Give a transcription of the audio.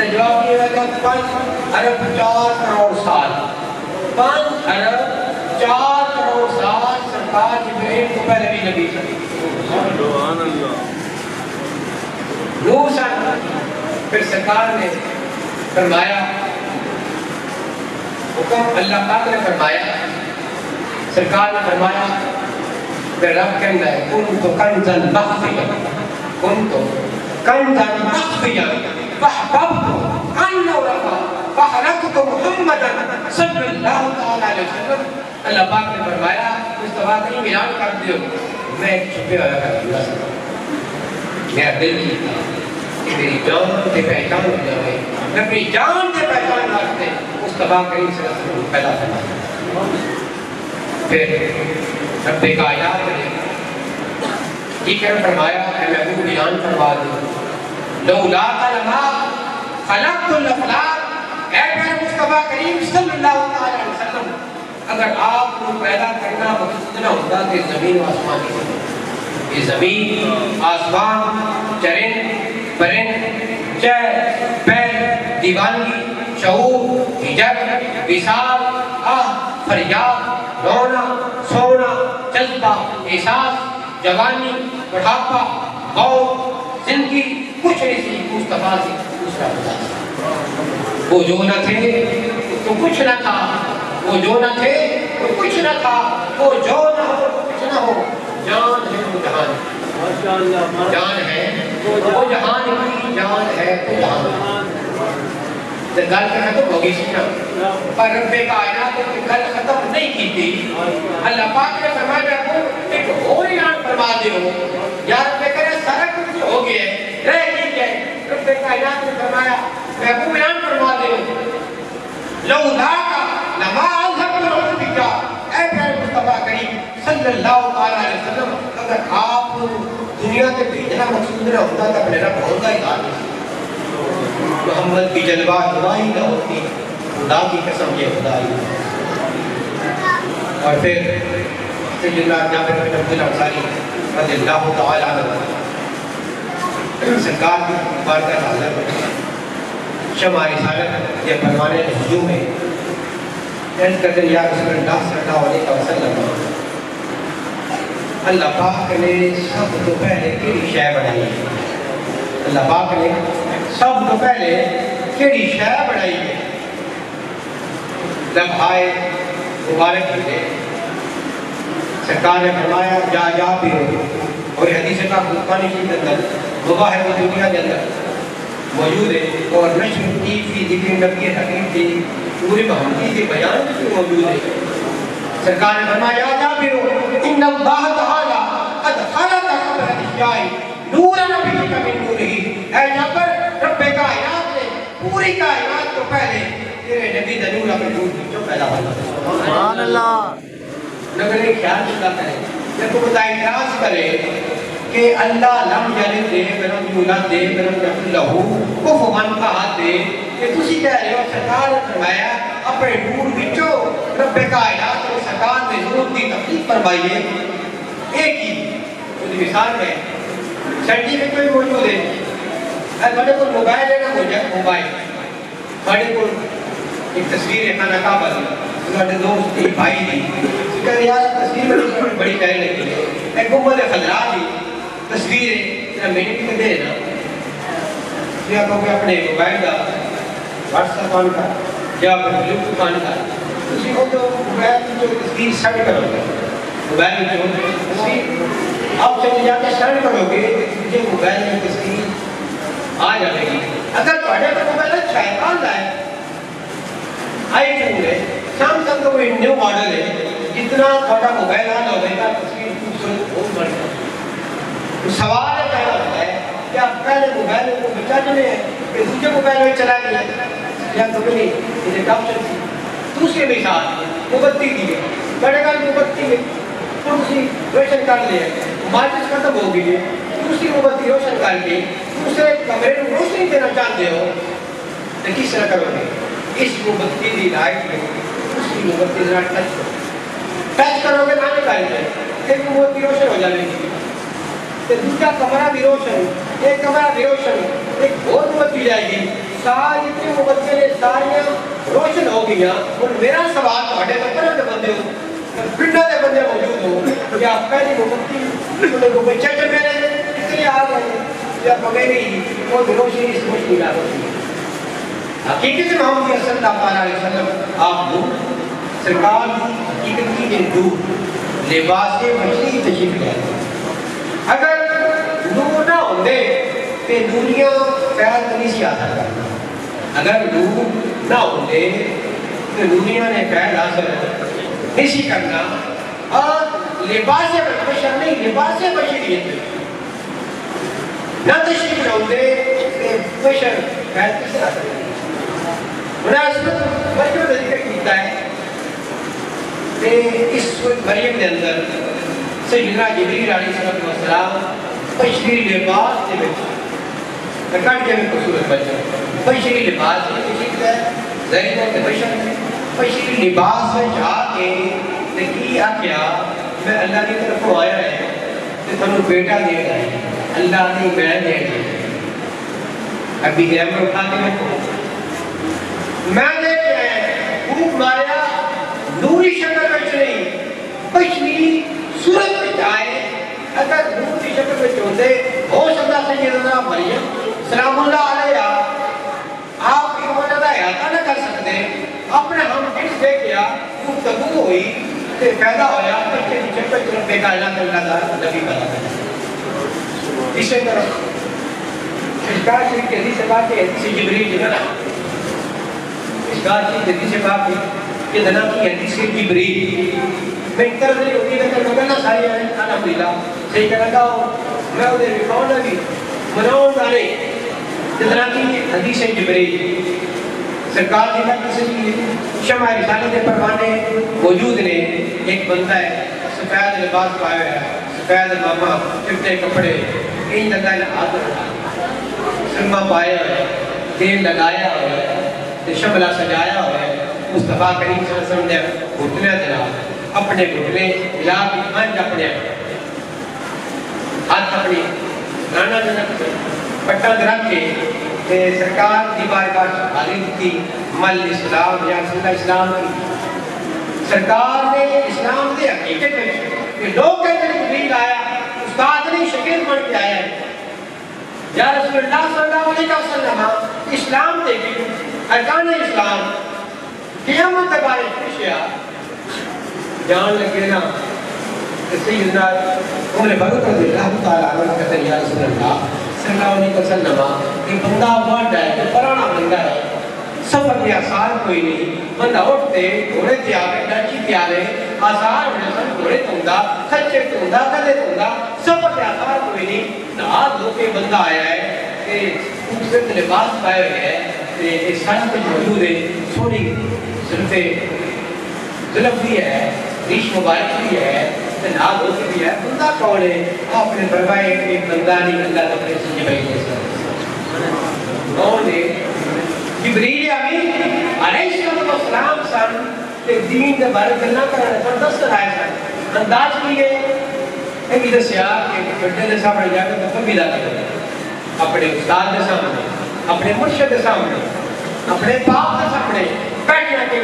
جواب یہ ہے 5 ارب 4 کروڑ سال 5 ارب 4 کروڑ سال سرکار جبرائیل کو پہلے بھی نبی سبحان اللہ نور سال پھر سرکار نے فرمایا حکم اللہ پاک نے فرمایا سرکار نے فرمایا کہ رب کہتا ہے کن تو کنزن مخفیا کن تو کنزن مخفیا فحببت ان رفا فحرکت محمدا صلی اللہ تعالیٰ علیہ وسلم اللہ پاک نے فرمایا مصطفیٰ کہیں اعلان کر دیو میں ایک چھپے ہویا کرتا ہوں میرا دل کیتا کہ میری جان سے پہچان ہو جائے میں اپنی جان سے پہچان کرتے مصطفیٰ کریم صلی اللہ علیہ وسلم پیدا فرمایا پھر رب کائنات نے یہ کہنا فرمایا اے محبوب بیان فرما دو لولا کلمہ خلقت الافلاق اے پیارے مصطفیٰ کریم صلی اللہ علیہ وسلم اگر آپ کو پیدا کرنا مقصود نہ ہوتا کہ زمین و آسمان کی یہ زمین آسمان چرند پرند چہر پیر دیوانگی شعور ہجر وصال آہ فریاد رونا سونا جذبہ احساس جوانی بڑھاپا موت زندگی کچھ نہیں سی مصطفیٰ سے دوسرا بتا وہ جو نہ تھے تو کچھ نہ تھا وہ جو نہ تھے تو کچھ نہ تھا وہ جو نہ ہو کچھ نہ ہو جان ہے وہ جہان جان ہے وہ جہان کی جان ہے تو جہان گل کے ختم ہوگی سینا پر رب کائنات نے گل ختم نہیں کی تھی اللہ پاک نے فرمایا کو ایک اور اعلان فرما دیو یا رب کرے سارا کچھ ہو گیا ہے رہ نہیں گئے رب کائنات نے فرمایا میں کو اعلان فرما دیو لولا کا لما اظهر الحجہ اے پیارے مصطفیٰ کریم صلی اللہ علیہ وسلم اگر آپ دنیا سے بھیجنا مقصود نہ ہوتا تو اپنے رب ہوتا ہی تھا محمد کی جلوہ خدائی نہ ہوتی خدا کی قسم یہ خدائی اور پھر سیدنا جابر بن عبد الانصاری رضی اللہ تعالیٰ عنہ سرکار کی بارگاہ حاضر ہوئے شمع رسالت یہ فرمانے ہجوم ہے عرض کرتے ہیں یا رسول اللہ صلی اللہ علیہ وسلم اللہ پاک نے سب تو پہلے کیڑی شے بنائی ہے اللہ پاک نے سب تو پہلے کیڑی شے بنائی ہے لمحائے مبارک ہوئے سرکار نے فرمایا جا پیو اور حدیث کا قرآن کی اندر مباحث دنیا کے اندر موجود ہے اور نشر کی فی ذکر نبی حکیم کی پوری محمدی کے بیان کی موجود ہے سرکار نے فرمایا جا پیو ان اللہ تعالی قد خلق قبل الاشیاء نور نبی کا من نورہ اے یہاں پر رب کائنات نے پوری کائنات کو پہلے تیرے نبی دا نور اپنے نور جو پیدا ہوا سبحان اللہ نگر خیال کیا کرے جب کو بتا اعتراض کرے کہ اللہ لم یلد دے ولم یولد دے ولم یکن لہ کفوا احد دے کہ تسی کہہ رہے ہو سرکار نے فرمایا اپنے نور وچوں رب کائنات نے سرکار نے نور دی تخلیق فرمائی ہے ایک ہی اس مثال میں سرٹیفکیٹ میں موجود ہے ہمارے کو موبائل ہے نا موبائل ہمارے کو ایک تصویر ہے خانہ کعبہ کی ہمارے دوست ایک بھائی دی کہہ رہے یار تصویر میں بڑی پیاری لگی ہے ایک گنبد خضرا دی تصویر ہے تیرا میں نے بھی دے نا یا کہ اپنے موبائل کا واٹس ایپ آن کر یا اپنے بلوٹوتھ آن کر اسی کو تو موبائل کی جو تصویر سیٹ کرو گے موبائل میں جو تصویر آپ چلے جا کے سیٹ کرو گے مجھے موبائل میں تصویر آ جائے گی اگر تھوڑے کا موبائل اچھا ہے کون سا ہے آئی فون ہے سیمسنگ کا کوئی نیو ماڈل ہے جتنا تھوڑا موبائل آ ہوئے گا تصویر خوبصورت بہت بڑھ جائے سوال ہے کہنا ہوتا ہے کہ آپ پہلے موبائل کو بچا چلے ہیں کہ دوسرے موبائل میں چلا گیا یا تو نہیں انہیں آپشن تھی دوسرے مثال مبتی دی ہے بڑے گا مبتی میں دوسری روشن کر لیا مارکس ختم ہو گئی ہے دوسری مبتی روشن کر کے دوسرے کمرے میں روشنی دینا چاہتے ہو تو کس طرح کرو گے اس مبتی دی لائٹ میں دوسری مبتی ذرا ٹچ کرو گے نہ نکال جائے ایک مبتی روشن ہو جائے گی دوسرا کمرہ بھی روشن ایک کمرہ بھی روشن ایک اور مبتی جائے گی ساری اتنی مبتیں ساریاں روشن ہو گئی. اور میرا سوال تھوڑے تو پرد بندے ہو پنڈا دے بندے موجود ہو کہ آپ پہلی مبتی انہیں کو بچے چل میرے اتنی آ گئے یا پمیری وہ روشنی اس روشنی لا ہوتی ہے. حقیقت محمد صلی اللہ علیہ وسلم آپ نور سرکار کی حقیقت کی نور لباس مچھلی تشریف لے. اگر نور نہ ہوندے تو دنیا پیار نہیں سی آتا کرنا. اگر نور نہ ہوندے تو دنیا نے پیار حاصل نہیں سی کرنا. اور لباس بشر نہیں لباس بشریت نہ تشریف ہوندے تو بشر پیار کیسے حاصل کرنا. مناسبت مریم کا ذکر کیتا ہے کہ اس مریم کے اندر سیدنا جبریل علیہ السلام بشری لباس کے بچے کٹ کے میں خوبصورت بچہ بشری لباس کے بچے ظاہر ہے بشر بشری لباس میں جا کے کی آخیا میں اللہ کی طرف آیا ہے کہ تم بیٹا دے گا اللہ نے میں دے گا. ابھی گرام میں اٹھا کے میں نے خوب ماریا نوری شکل میں نہیں بشری صورت میں جائے. اگر نور کی شکل میں ہوتے ہو سکتا سیدنا مریم سلام اللہ علیہ آپ کی مدد احاطہ نہ کر سکتے اپنے ہم کس دے کیا گفتگو ہوئی کہ پیدا ہویا بچے کی شکل رب کائنات اللہ تعالیٰ نبی پیدا کرتا. اسی طرح اشکار شریف کے حدیث پاک کے حدیث جبریل جنہ اشکار شریف کے حدیث پاک کے دنا کی حدیث جبریل میں ایک طرح نہیں ہوتی لیکن مگر نہ ساری ہے الحمدللہ صحیح کرنا گا میں ادھر ریکارڈ بھی مناؤں گا نہیں جتنا کی حدیث جبریل سرکار کی بات سے شمع رسالت پروانے موجود نے. ایک بندہ ہے سفید لباس پایا ہے سفید ماما چپٹے کپڑے ان لگا ہاتھ سرما پایا ہے تیل لگایا ہوا ہے شملہ سجایا ہوا ہے مصطفیٰ کریم صلی اللہ علیہ وسلم نے گھٹنے دلا اپنے گھٹنے ملا کے منج اپنے ہاتھ اپنی نانا جنک پٹا درخت کے سرکار دی بارگاہ حاضر تھی مل اسلام یا رسول اللہ اسلام کی سرکار نے اسلام دے حقیقت میں کہ لوگ کہتے ہیں جبریل آیا استاد نے شکل بن کے آیا ہے یا رسول اللہ صلی اللہ علیہ وسلم اسلام دے گی ارکان اسلام قیامت بارے خوشیا جان لگے نا سیدنا عمر فاروق رضی اللہ تعالیٰ عنہ کہتے ہیں یا رسول اللہ صلی اللہ علیہ وسلم ایک بندہ بانڈا ہے پرانا بندہ ہے سفر میں آسار کوئی نہیں بندہ اٹھتے گھوڑے تے آوے ڈاچی تے آوے آسار ہونے سن گھوڑے توندا کھچے توندا کدے توندا سفر میں آسار کوئی نہیں نہاد ہو کے بندہ آیا ہے کہ خوبصورت لباس پائے ہوئے ہے اس ساتھ کچھ موجود ہے سونی ظلف بھی ہے ریش مبارک بھی ہے ناد ہو بھی ہے بندہ کون ہے آپ نے فرمائے ایک بندہ نہیں اللہ اپنے سے جبریل کون ہے جبریل امین علیہ السلام سن کہ دین کے بارے میں نہ کرنا پر دست آئے سن انداز لیے ایک دسیا کہ بڑے نے سامنے جا کر دفن بھی لاتے ہیں اپنے استاد کے سامنے اپنے مرشد کے سامنے اپنے باپ کے سامنے بیٹھنا کے